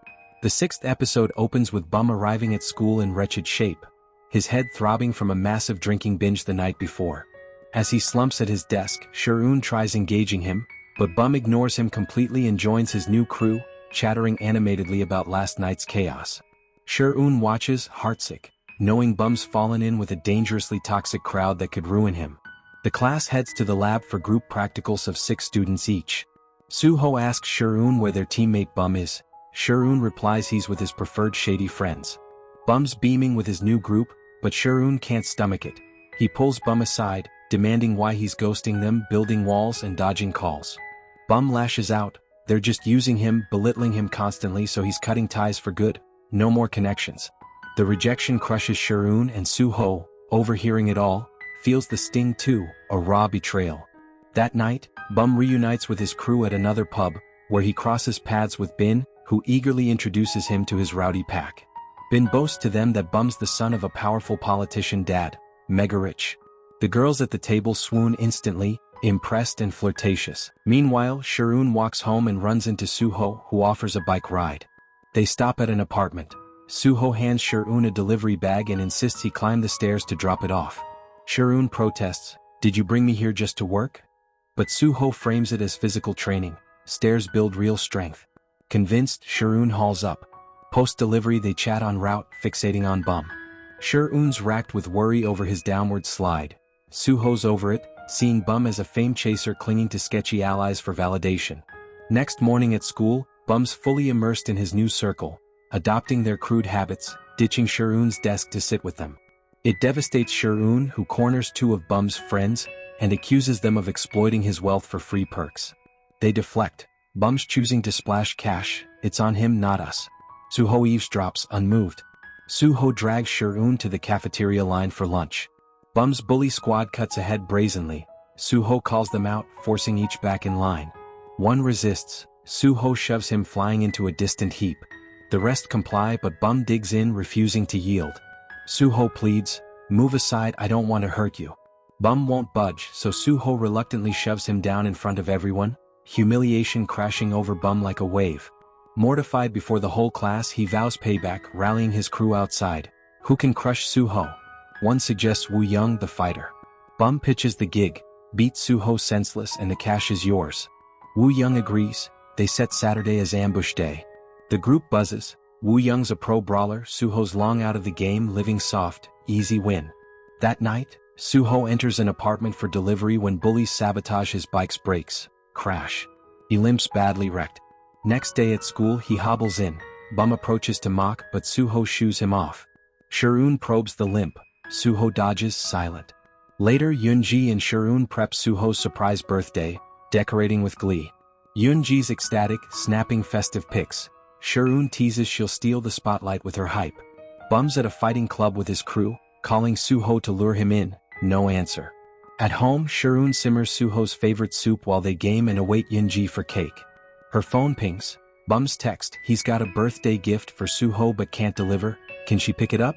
The sixth episode opens with Bum arriving at school in wretched shape, his head throbbing from a massive drinking binge the night before. As he slumps at his desk, Sharoon tries engaging him, But Bum ignores him completely and joins his new crew, chattering animatedly about last night's chaos. Sher-un watches, heartsick, knowing Bum's fallen in with a dangerously toxic crowd that could ruin him. The class heads to the lab for group practicals of 6 students each. Suho asks Sher-un where their teammate Bum is. Sher-un replies he's with his preferred shady friends. Bum's beaming with his new group, but Sher-un can't stomach it. He pulls Bum aside, demanding why he's ghosting them, building walls and dodging calls. Bum lashes out, they're just using him, belittling him constantly, so he's cutting ties for good. No more connections. The rejection crushes Sher-un, and Suho, overhearing it all, feels the sting too, a raw betrayal. That night, Bum reunites with his crew at another pub, where he crosses paths with Bin, who eagerly introduces him to his rowdy pack. Bin boasts to them that Bum's the son of a powerful politician dad, mega rich. The girls at the table swoon instantly, impressed and flirtatious. Meanwhile, Sher-un walks home and runs into Suho, who offers a bike ride. They stop at an apartment. Suho hands Sher-un a delivery bag and insists he climb the stairs to drop it off. Sher-un protests, "Did you bring me here just to work?" But Suho frames it as physical training. Stairs build real strength. Convinced, Sher-un hauls up. Post-delivery they chat en route, fixating on Bum. Sher-un's racked with worry over his downward slide. Suho's over it, seeing Bum as a fame chaser clinging to sketchy allies for validation. Next morning at school, Bum's fully immersed in his new circle, adopting their crude habits, ditching Sher-un's desk to sit with them. It devastates Sher-un, who corners 2 of Bum's friends, and accuses them of exploiting his wealth for free perks. They deflect. Bum's choosing to splash cash, it's on him not us. Suho eavesdrops, unmoved. Suho drags Sher-un to the cafeteria line for lunch. Bum's bully squad cuts ahead brazenly. Suho calls them out, forcing each back in line. One resists. Suho shoves him flying into a distant heap. The rest comply, but Bum digs in, refusing to yield. Suho pleads, "Move aside, I don't want to hurt you." Bum won't budge, so Suho reluctantly shoves him down in front of everyone, humiliation crashing over Bum like a wave. Mortified before the whole class, he vows payback, rallying his crew outside. Who can crush Suho? One suggests Woo Young, the fighter. Bum pitches the gig, beat Suho senseless and the cash is yours. Woo Young agrees. They set Saturday as ambush day. The group buzzes. Woo Young's a pro brawler, Suho's long out of the game, living soft, easy win. That night, Suho enters an apartment for delivery when bullies sabotage his bike's brakes. Crash. He limps badly wrecked. Next day at school he hobbles in. Bum approaches to mock, but Suho shoos him off. Sher-un probes the limp. Suho dodges, silent. Later Yoonji and Sher-un prep Suho's surprise birthday, decorating with glee. Yoonji's ecstatic, snapping festive pics. Sher-un teases she'll steal the spotlight with her hype. Bum's at a fighting club with his crew, calling Suho to lure him in, no answer. At home, Sher-un simmers Suho's favorite soup while they game and await Yoonji for cake. Her phone pings. Bum's text, he's got a birthday gift for Suho but can't deliver, can she pick it up?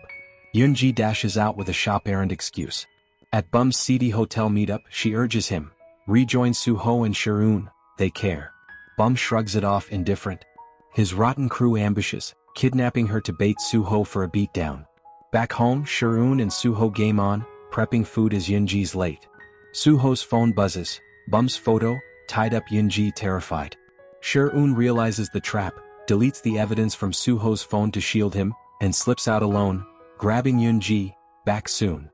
Yoonji dashes out with a shop errand excuse. At Bum's seedy hotel meetup, she urges him. Rejoin Suho and Sher-un, they care. Bum shrugs it off, indifferent. His rotten crew ambushes, kidnapping her to bait Suho for a beatdown. Back home, Sher-un and Suho game on, prepping food as Yoonji's late. Suho's phone buzzes. Bum's photo, tied up Yoonji terrified. Sher-un realizes the trap, deletes the evidence from Suho's phone to shield him, and slips out alone, grabbing Yoonji, back soon.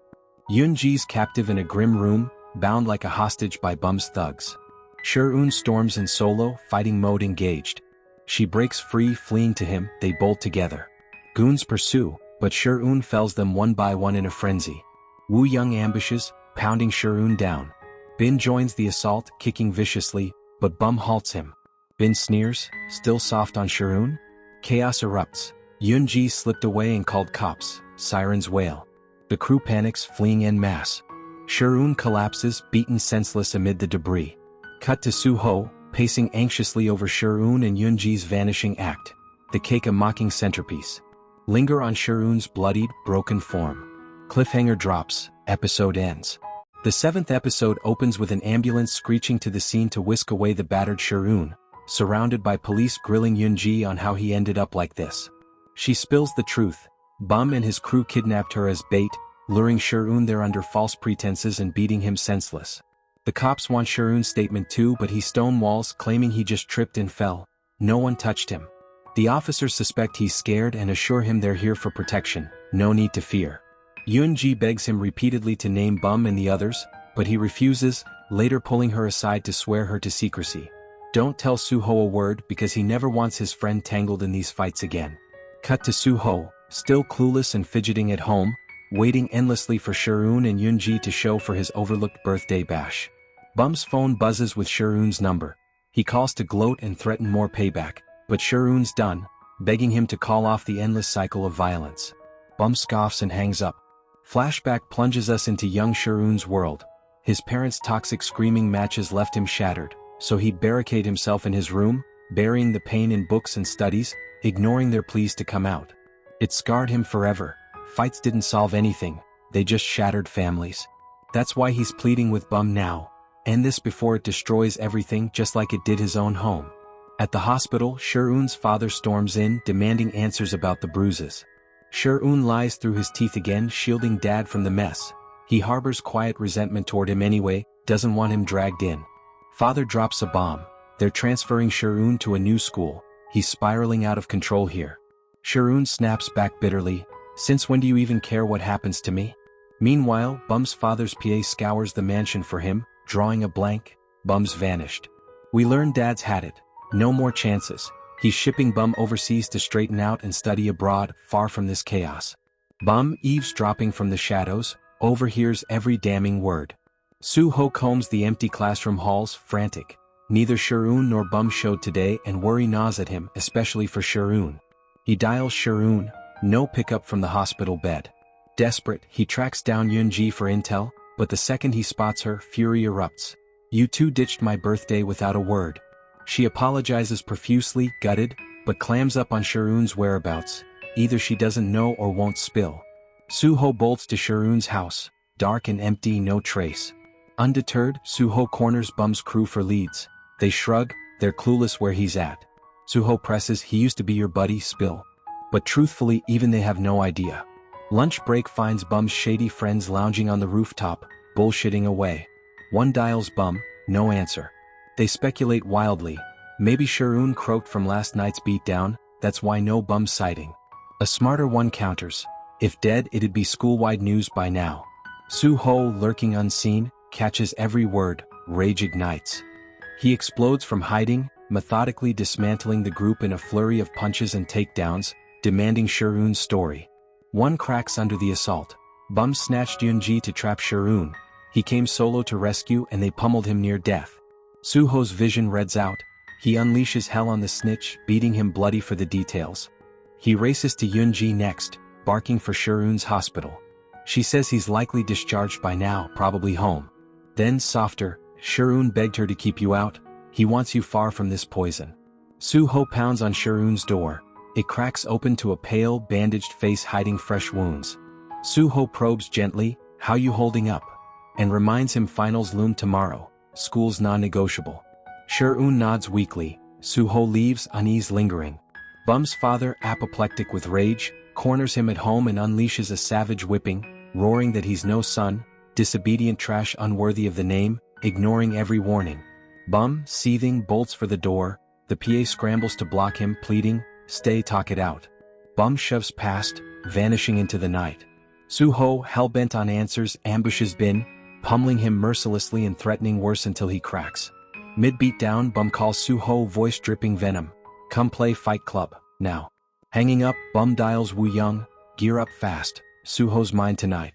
Yoonji's captive in a grim room, bound like a hostage by Bum's thugs. Sher-un storms in solo, fighting mode engaged. She breaks free, fleeing to him, they bolt together. Goons pursue, but Sher-un fells them one by one in a frenzy. Woo Young ambushes, pounding Sher-un down. Bin joins the assault, kicking viciously, but Bum halts him. Bin sneers, still soft on Sher-un? Chaos erupts. Yoonji slipped away and called cops, sirens wail. The crew panics, fleeing en masse. Sher-un collapses, beaten senseless amid the debris. Cut to Suho, pacing anxiously over Sher-un and Yoonji's vanishing act. The cake a mocking centerpiece. Linger on Sher-un's bloodied, broken form. Cliffhanger drops, episode ends. The 7th episode opens with an ambulance screeching to the scene to whisk away the battered Sher-un, surrounded by police grilling Yoonji on how he ended up like this. She spills the truth. Bum and his crew kidnapped her as bait, luring Sher-un there under false pretenses and beating him senseless. The cops want Sharoon's statement too, but he stonewalls, claiming he just tripped and fell. No one touched him. The officers suspect he's scared and assure him they're here for protection, no need to fear. Yoon-ji begs him repeatedly to name Bum and the others, but he refuses, later pulling her aside to swear her to secrecy. Don't tell Soo-ho a word because he never wants his friend tangled in these fights again. Cut to Soo-ho, still clueless and fidgeting at home, waiting endlessly for Sharoon and Yoon-ji to show for his overlooked birthday bash. Bum's phone buzzes with Sharoon's number. He calls to gloat and threaten more payback, but Sharoon's done, begging him to call off the endless cycle of violence. Bum scoffs and hangs up. Flashback plunges us into young Sharoon's world. His parents' toxic screaming matches left him shattered, so he'd barricade himself in his room, burying the pain in books and studies, ignoring their pleas to come out. It scarred him forever. Fights didn't solve anything, they just shattered families. That's why he's pleading with Bum now. End this before it destroys everything just like it did his own home. At the hospital, Sharoon's father storms in, demanding answers about the bruises. Sharoon lies through his teeth again, shielding Dad from the mess. He harbors quiet resentment toward him anyway, doesn't want him dragged in. Father drops a bomb. They're transferring Sharoon to a new school. He's spiraling out of control here. Sharoon snaps back bitterly. Since when do you even care what happens to me? Meanwhile, Bum's father's PA scours the mansion for him, drawing a blank. Bum's vanished. We learn Dad's had it. No more chances. He's shipping Bum overseas to straighten out and study abroad, far from this chaos. Bum, eavesdropping from the shadows, overhears every damning word. Soo-ho combs the empty classroom halls, frantic. Neither Sharoon nor Bum showed today, and worry gnaws at him, especially for Sharoon. He dials Sharoon. No pickup from the hospital bed. Desperate, he tracks down Yoon-ji for intel, but the second he spots her, fury erupts. You two ditched my birthday without a word. She apologizes profusely, gutted, but clams up on Sharoon's whereabouts. Either she doesn't know or won't spill. Soo-ho bolts to Sharoon's house. Dark and empty, no trace. Undeterred, Soo-ho corners Bum's crew for leads. They shrug, they're clueless where he's at. Soo-ho presses, he used to be your buddy, spill. But truthfully, even they have no idea. Lunch break finds Bum's shady friends lounging on the rooftop, bullshitting away. One dials Bum, no answer. They speculate wildly. Maybe Sharoon croaked from last night's beatdown, that's why no Bum sighting. A smarter one counters. If dead, it'd be school-wide news by now. Soo-ho, lurking unseen, catches every word. Rage ignites. He explodes from hiding, methodically dismantling the group in a flurry of punches and takedowns, demanding Sharoon's story. One cracks under the assault. Bum snatched Yoon-ji to trap Sharoon. He came solo to rescue and they pummeled him near death. Soo-ho's vision reds out. He unleashes hell on the snitch, beating him bloody for the details. He races to Yoon-ji next, barking for Sharoon's hospital. She says he's likely discharged by now, probably home. Then, softer, Sharoon begged her to keep you out. He wants you far from this poison. Soo-ho pounds on Sharoon's door. It cracks open to a pale, bandaged face hiding fresh wounds. Soo-ho probes gently, how you holding up? And reminds him finals loom tomorrow. School's non-negotiable. Sharoon nods weakly. Soo-ho leaves, unease lingering. Bum's father, apoplectic with rage, corners him at home and unleashes a savage whipping, roaring that he's no son, disobedient trash unworthy of the name, ignoring every warning. Bum, seething, bolts for the door. The PA scrambles to block him, pleading, stay, talk it out. Bum shoves past, vanishing into the night. Soo-ho, hell-bent on answers, ambushes Bin, pummeling him mercilessly and threatening worse until he cracks. Mid-beatdown, Bum calls Soo-ho, voice dripping venom. Come play Fight Club, now. Hanging up, Bum dials Woo-young, gear up fast, Soo-ho's mine tonight.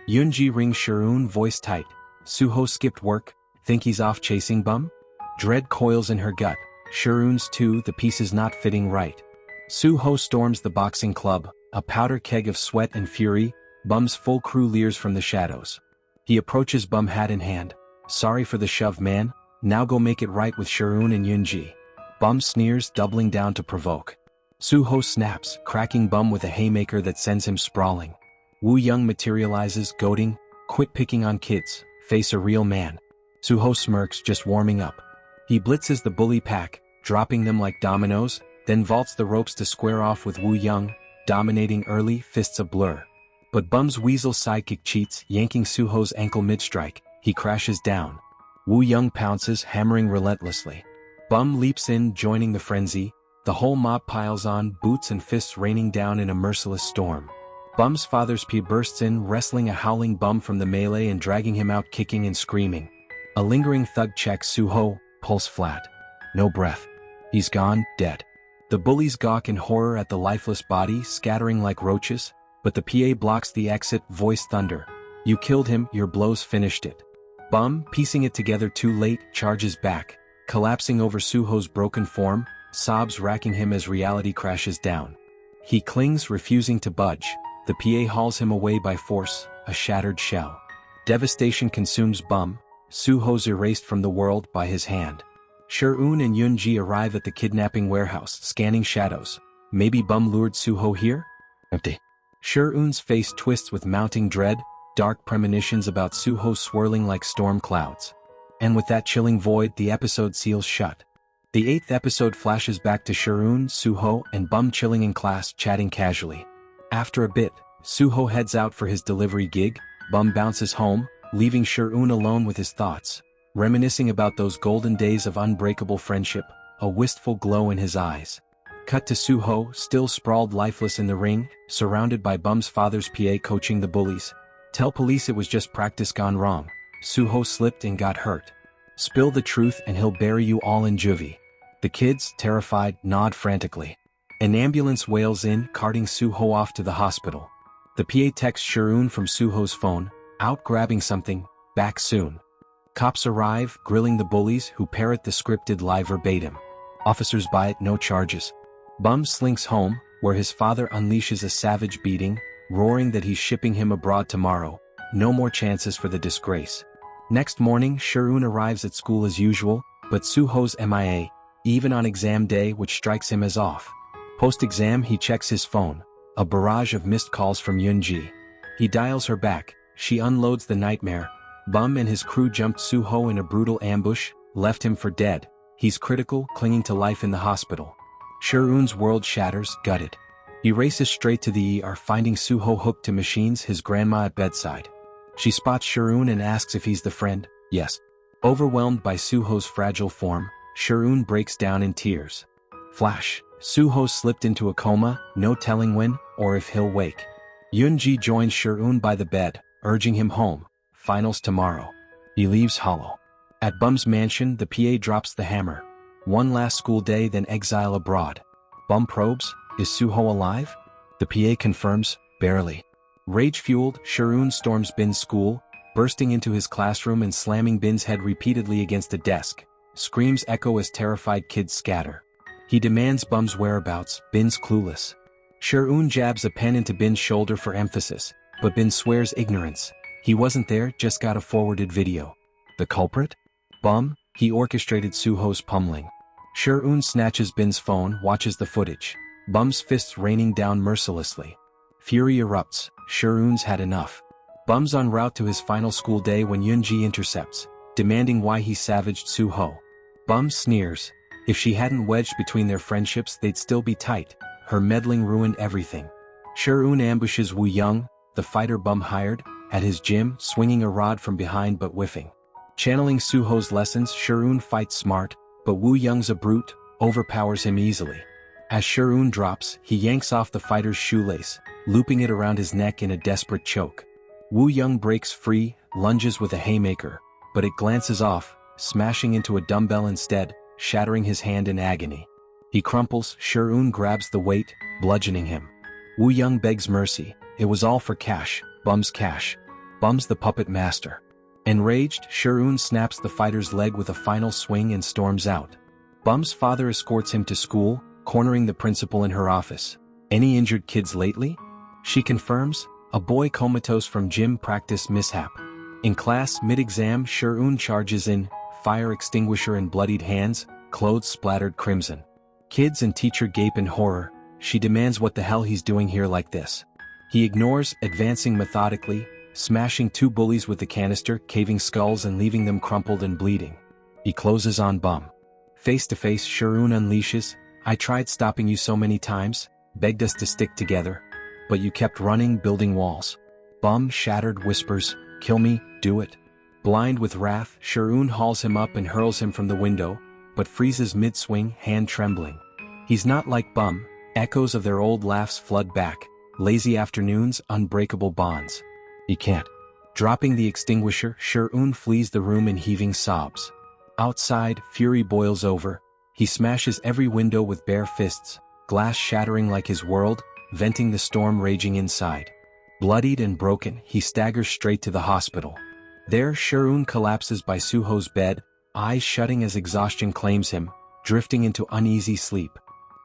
Yoon-ji rings Sharoon, voice tight. Soo-ho skipped work, think he's off chasing Bum? Dread coils in her gut. Sharoon's too, the piece is not fitting right. Soo-ho storms the boxing club, a powder keg of sweat and fury. Bum's full crew leers from the shadows. He approaches Bum hat in hand. Sorry for the shove, man. Now go make it right with Sharoon and Yoon-ji. Bum sneers, doubling down to provoke. Soo-ho snaps, cracking Bum with a haymaker that sends him sprawling. Woo-young materializes, goading, quit picking on kids, face a real man. Soo-ho smirks, just warming up. He blitzes the bully pack, dropping them like dominoes, then vaults the ropes to square off with Woo-young, dominating early, fists a blur. But Bum's weasel sidekick cheats, yanking Soo-ho's ankle mid-strike. He crashes down. Wu Young pounces, hammering relentlessly. Bum leaps in, joining the frenzy. The whole mob piles on, boots and fists raining down in a merciless storm. Bum's father's P bursts in, wrestling a howling Bum from the melee and dragging him out kicking and screaming. A lingering thug checks Suho, pulse flat. No breath. He's gone, dead. The bullies gawk in horror at the lifeless body, scattering like roaches, but the PA blocks the exit, voice thunder. You killed him, your blows finished it. Bum, piecing it together too late, charges back, collapsing over Suho's broken form, sobs racking him as reality crashes down. He clings, refusing to budge. The PA hauls him away by force, a shattered shell. Devastation consumes Bum, Suho's erased from the world by his hand. Shur-un and Yun-ji arrive at the kidnapping warehouse, scanning shadows. Maybe Bum lured Suho here? Empty. Shur-un's face twists with mounting dread, dark premonitions about Suho swirling like storm clouds. And with that chilling void, the episode seals shut. The 8th episode flashes back to Shur-un, Suho, and Bum chilling in class, chatting casually. After a bit, Suho heads out for his delivery gig. Bum bounces home, leaving Shur-un alone with his thoughts, reminiscing about those golden days of unbreakable friendship, a wistful glow in his eyes. Cut to Suho, still sprawled lifeless in the ring, surrounded by Bum's father's PA coaching the bullies. Tell police it was just practice gone wrong. Suho slipped and got hurt. Spill the truth and he'll bury you all in juvie. The kids, terrified, nod frantically. An ambulance wails in, carting Suho off to the hospital. The PA texts Shur-un from Suho's phone, out grabbing something, back soon. Cops arrive, grilling the bullies, who parrot the scripted lie verbatim. Officers buy it, no charges. Bum slinks home, where his father unleashes a savage beating, roaring that he's shipping him abroad tomorrow. No more chances for the disgrace. Next morning, Shur-un arrives at school as usual, but Suho's MIA, even on exam day, which strikes him as off. Post-exam, he checks his phone. A barrage of missed calls from Yun-ji. He dials her back. She unloads the nightmare. Bum and his crew jumped Suho in a brutal ambush, left him for dead. He's critical, clinging to life in the hospital. Shur-un's world shatters, gutted. He races straight to the ER, finding Suho hooked to machines, his grandma at bedside. She spots Shur-un and asks if he's the friend. Yes. Overwhelmed by Suho's fragile form, Shur-un breaks down in tears. Flash. Suho slipped into a coma, no telling when, or if he'll wake. Yun-ji joins Shur-un by the bed, urging him home. Finals tomorrow. He leaves hollow. At Bum's mansion, the PA drops the hammer. One last school day, then exile abroad. Bum probes, is Suho alive? The PA confirms, barely. Rage-fueled, Shur-un storms Bin's school, bursting into his classroom and slamming Bin's head repeatedly against a desk. Screams echo as terrified kids scatter. He demands Bum's whereabouts, Bin's clueless. Shur-un jabs a pen into Bin's shoulder for emphasis, but Bin swears ignorance. He wasn't there, just got a forwarded video. The culprit? Bum, he orchestrated Suho's pummeling. Shur-un snatches Bin's phone, watches the footage. Bum's fists raining down mercilessly. Fury erupts, Shur-un's had enough. Bum's en route to his final school day when Yun-ji intercepts, demanding why he savaged Suho. Bum sneers. If she hadn't wedged between their friendships, they'd still be tight. Her meddling ruined everything. Shur-un ambushes Wu Young, the fighter Bum hired, at his gym, swinging a rod from behind but whiffing. Channeling Suho's lessons, Shur-un fights smart, but Wu Young's a brute, overpowers him easily. As Shur-un drops, he yanks off the fighter's shoelace, looping it around his neck in a desperate choke. Wu Young breaks free, lunges with a haymaker, but it glances off, smashing into a dumbbell instead, shattering his hand in agony. He crumples, Shur-un grabs the weight, bludgeoning him. Wu Young begs mercy. It was all for cash, Bum's cash. Bum's the puppet master. Enraged, Shur-un snaps the fighter's leg with a final swing and storms out. Bum's father escorts him to school, cornering the principal in her office. Any injured kids lately? She confirms, a boy comatose from gym practice mishap. In class, mid-exam, Shur-un charges in, fire extinguisher in bloodied hands, clothes splattered crimson. Kids and teacher gape in horror. She demands what the hell he's doing here like this. He ignores, advancing methodically, smashing two bullies with the canister, caving skulls and leaving them crumpled and bleeding. He closes on Bum. Face to face, Shur-un unleashes, I tried stopping you so many times, begged us to stick together. But you kept running, building walls. Bum, shattered, whispers, kill me, do it. Blind with wrath, Sharoon hauls him up and hurls him from the window, but freezes mid-swing, hand trembling. He's not like Bum. Echoes of their old laughs flood back. Lazy afternoons, unbreakable bonds. He can't. Dropping the extinguisher, Sharoon flees the room in heaving sobs. Outside, fury boils over. He smashes every window with bare fists, glass shattering like his world, venting the storm raging inside. Bloodied and broken, he staggers straight to the hospital. There, Sharoon collapses by Suho's bed, eyes shutting as exhaustion claims him, drifting into uneasy sleep.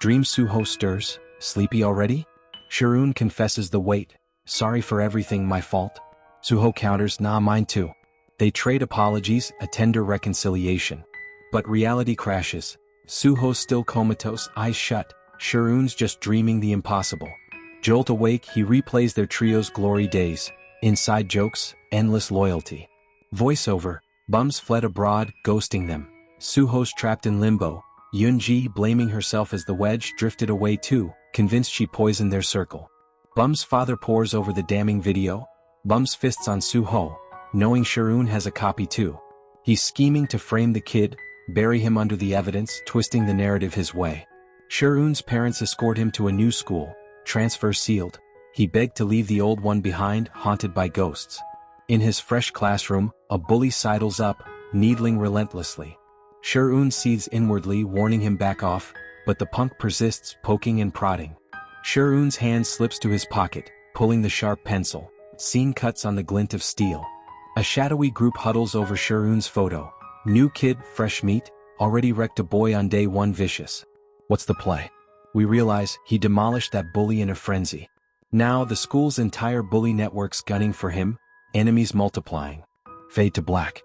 Dream Suho stirs. Sleepy already? Sharoon confesses the weight. Sorry for everything, my fault. Suho counters, nah, mine too. They trade apologies, a tender reconciliation. But reality crashes. Suho's still comatose, eyes shut. Sharoon's just dreaming the impossible. Jolt awake, he replays their trio's glory days. Inside jokes, endless loyalty. Voiceover, Bums fled abroad, ghosting them. Suho's trapped in limbo. Yunji, blaming herself as the wedge, drifted away too, convinced she poisoned their circle. Bum's father pores over the damning video. Bum's fists on Suho, knowing Sharoon has a copy too. He's scheming to frame the kid, bury him under the evidence, twisting the narrative his way. Sharoon's parents escort him to a new school, transfer sealed. He begged to leave the old one behind, haunted by ghosts. In his fresh classroom, a bully sidles up, needling relentlessly. Sharoon seethes inwardly, warning him back off, but the punk persists, poking and prodding. Sharoon's hand slips to his pocket, pulling the sharp pencil. Scene cuts on the glint of steel. A shadowy group huddles over Sharoon's photo. New kid, fresh meat, already wrecked a boy on day one, vicious. What's the play? We realize he demolished that bully in a frenzy. Now the school's entire bully network's gunning for him, enemies multiplying. Fade to black.